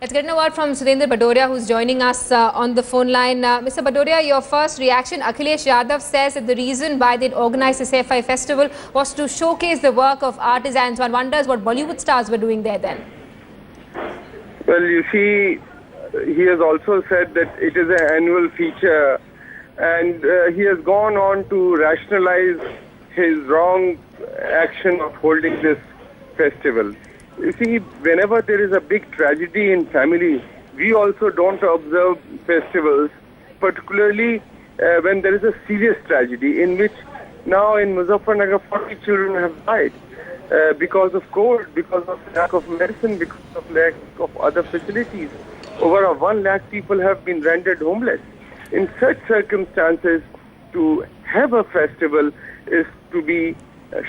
Let's get a word from Sudheendra Bhadoria, who's joining us on the phone line. Mr. Bhadoria, your first reaction. Akhilesh Yadav says that the reason why they'd organized the Saifai festival was to showcase the work of artisans. One wonders what Bollywood stars were doing there then. Well, you see, he has also said that it is an annual feature, and he has gone on to rationalize his wrong action of holding this festival. You see, whenever there is a big tragedy in family, we also don't observe festivals, particularly when there is a serious tragedy in which now in Muzaffarnagar 40 children have died because of cold, because of lack of medicine, because of lack of other facilities. Over 1 lakh people have been rendered homeless. In such circumstances, to have a festival is to be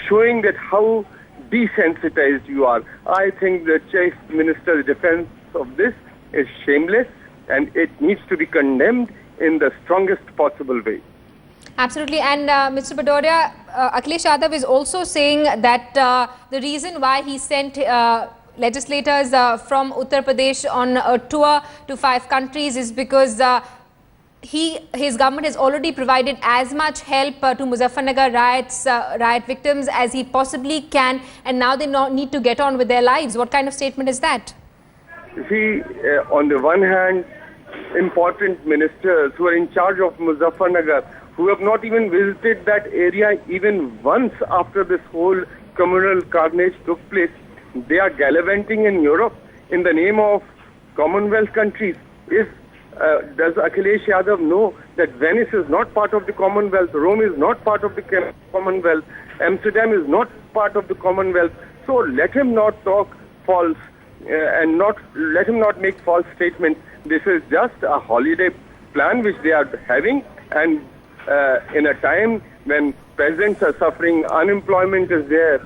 showing that how desensitized you are. I think the Chief Minister's defense of this is shameless, and it needs to be condemned in the strongest possible way. Absolutely. And Mr. Bhadoria, Akhilesh Yadav is also saying that the reason why he sent legislators from Uttar Pradesh on a tour to 5 countries is because his government has already provided as much help to Muzaffarnagar riot victims as he possibly can, and now they need to get on with their lives. What kind of statement is that? You see, on the one hand, important ministers who are in charge of Muzaffarnagar, who have not even visited that area even once after this whole communal carnage took place, they are gallivanting in Europe in the name of Commonwealth countries. Does Akhilesh Yadav know that Venice is not part of the Commonwealth, Rome is not part of the Commonwealth, Amsterdam is not part of the Commonwealth? So let him not talk false and let him not make false statements. This is just a holiday plan which they are having, and in a time when peasants are suffering, unemployment is there,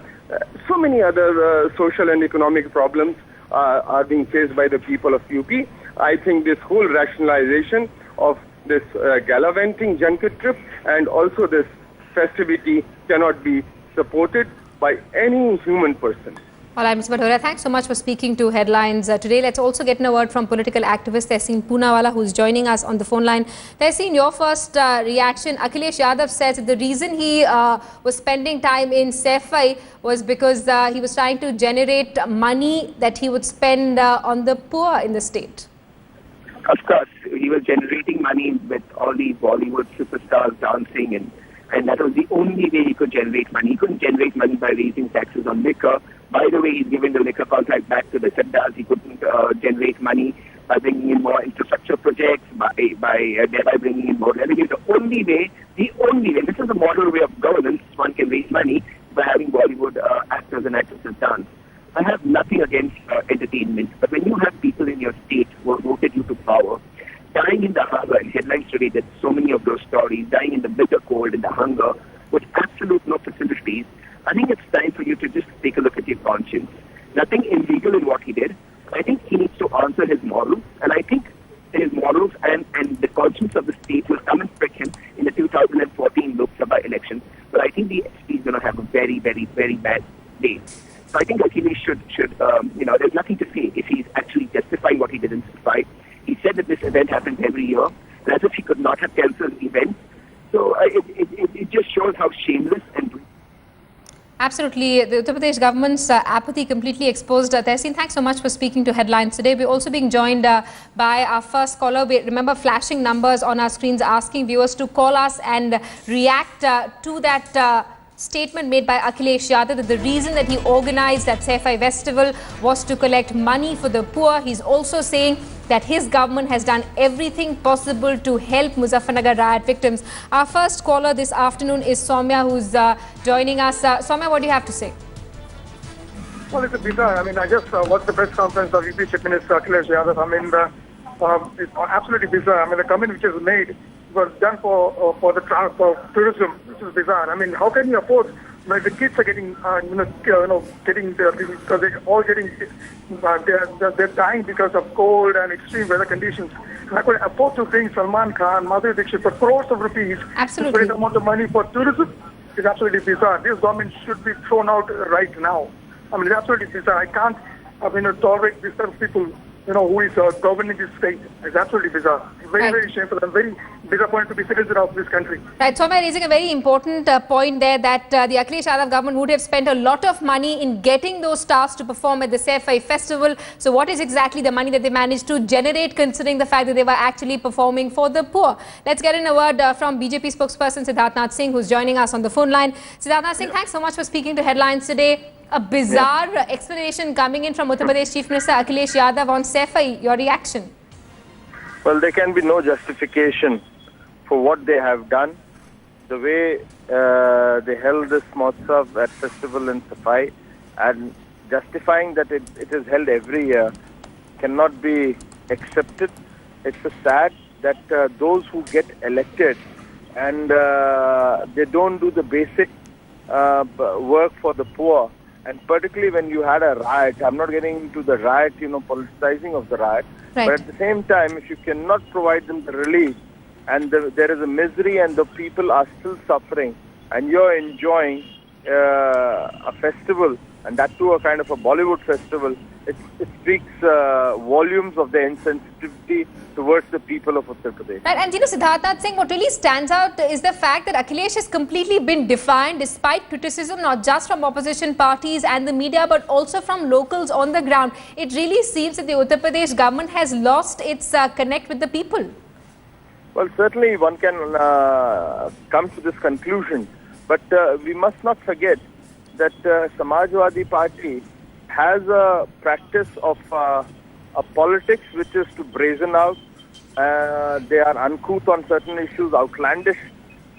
so many other social and economic problems are being faced by the people of UP. I think this whole rationalization of this gallivanting junket trip and also this festivity cannot be supported by any human person. All right, Mr. Bhadoria, thanks so much for speaking to Headlines today. Let's also get a word from political activist Tehseen Poonawala, who's joining us on the phone line. Tehseen, your first reaction. Akhilesh Yadav says that the reason he was spending time in Saifai was because he was trying to generate money that he would spend on the poor in the state. Of course, he was generating money with all the Bollywood superstars dancing, and that was the only way he could generate money. He couldn't generate money by raising taxes on liquor. By the way, he's given the liquor contract back to the Saddars. He couldn't generate money by bringing in more infrastructure projects, thereby bringing in more revenue. The only way, this is a modern way of governance. One can raise money by having Bollywood actors and actresses dance. I have nothing against entertainment, but when you have people in your state who have voted you to power, dying in the hunger, in Headlines today, there's so many of those stories, dying in the bitter cold, in the hunger, with absolute no facilities, I think it's time for you to just take a look at your conscience. Nothing illegal in what he did. I think he needs to answer his morals, and I think his morals and the conscience of the state will come and prick him in the 2014 Lok Sabha elections. But I think the SP is going to have a very, very, very bad day. So I think Akhilesh should there's nothing to say if he's actually justifying what he did in Saifai. He said that this event happens every year, and as if he could not have cancelled the event. So it just shows how shameless and... Absolutely. The Uttar Pradesh government's apathy completely exposed. Tehseen, thanks so much for speaking to Headlines today. We're also being joined by our first caller. We remember flashing numbers on our screens asking viewers to call us and react to that statement made by Akhilesh Yadav that the reason that he organized that Saifai festival was to collect money for the poor. He's also saying that his government has done everything possible to help Muzaffarnagar riot victims. Our first caller this afternoon is Soumya, who's joining us. Soumya, what do you have to say? Well, it's bizarre. I mean, I just watched the press conference of UP Chief Minister Akhilesh Yadav. I mean, it's absolutely bizarre. I mean, the comment which is made was done for tourism, which is bizarre. I mean, how can you afford when the kids are getting, because they're all getting, they're dying because of cold and extreme weather conditions. And I could afford to bring Salman Khan, Madhuri Dixit for crores of rupees to spend the amount of money for tourism. It's absolutely bizarre. This government should be thrown out right now. I mean, it's absolutely bizarre. I can't tolerate these sort of people who is governing this state. It's absolutely bizarre. Very, very shameful. I'm very disappointed to be citizen of this country. Right, so I'm raising a very important point there that the Akhilesh Yadav government would have spent a lot of money in getting those stars to perform at the Saifai festival. So what is exactly the money that they managed to generate, considering the fact that they were actually performing for the poor? Let's get in a word from BJP spokesperson Sudheendra Singh, who's joining us on the phone line. Sudheendra Singh, thanks so much for speaking to Headlines today. A bizarre explanation coming in from Uttar Pradesh Chief Minister Akhilesh Yadav on Saifai. Your reaction? Well, there can be no justification for what they have done. The way they held this Mahotsav at festival in Saifai, and justifying that it is held every year cannot be accepted. It's sad that those who get elected and they don't do the basic work for the poor. And particularly when you had a riot, I'm not getting into the riot, politicizing of the riot. Right. But at the same time, if you cannot provide them the relief, and there is a misery and the people are still suffering, and you're enjoying a festival, and that too a kind of a Bollywood festival, it speaks volumes of the insensitivity towards the people of Uttar Pradesh. Right, and Sudheendra Singh, what really stands out is the fact that Akhilesh has completely been defiant despite criticism, not just from opposition parties and the media, but also from locals on the ground. It really seems that the Uttar Pradesh government has lost its connect with the people. Well, certainly one can come to this conclusion, but we must not forget that Samajwadi Party has a practice of a politics which is to brazen out. They are uncouth on certain issues, outlandish,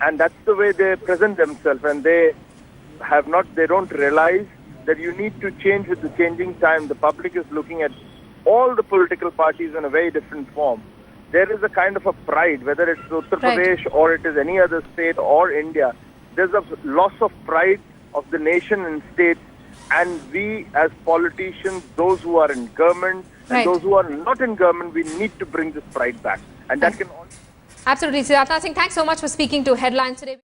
and that's the way they present themselves. And they don't realize that you need to change with the changing time. The public is looking at all the political parties in a very different form. There is a kind of a pride, whether it's Uttar Pradesh or it is any other state or India. There's a loss of pride of the nation and state, and we as politicians, those who are in government and those who are not in government, we need to bring this pride back, and that can only... Absolutely. Sudheendra Singh, thanks so much for speaking to Headlines today.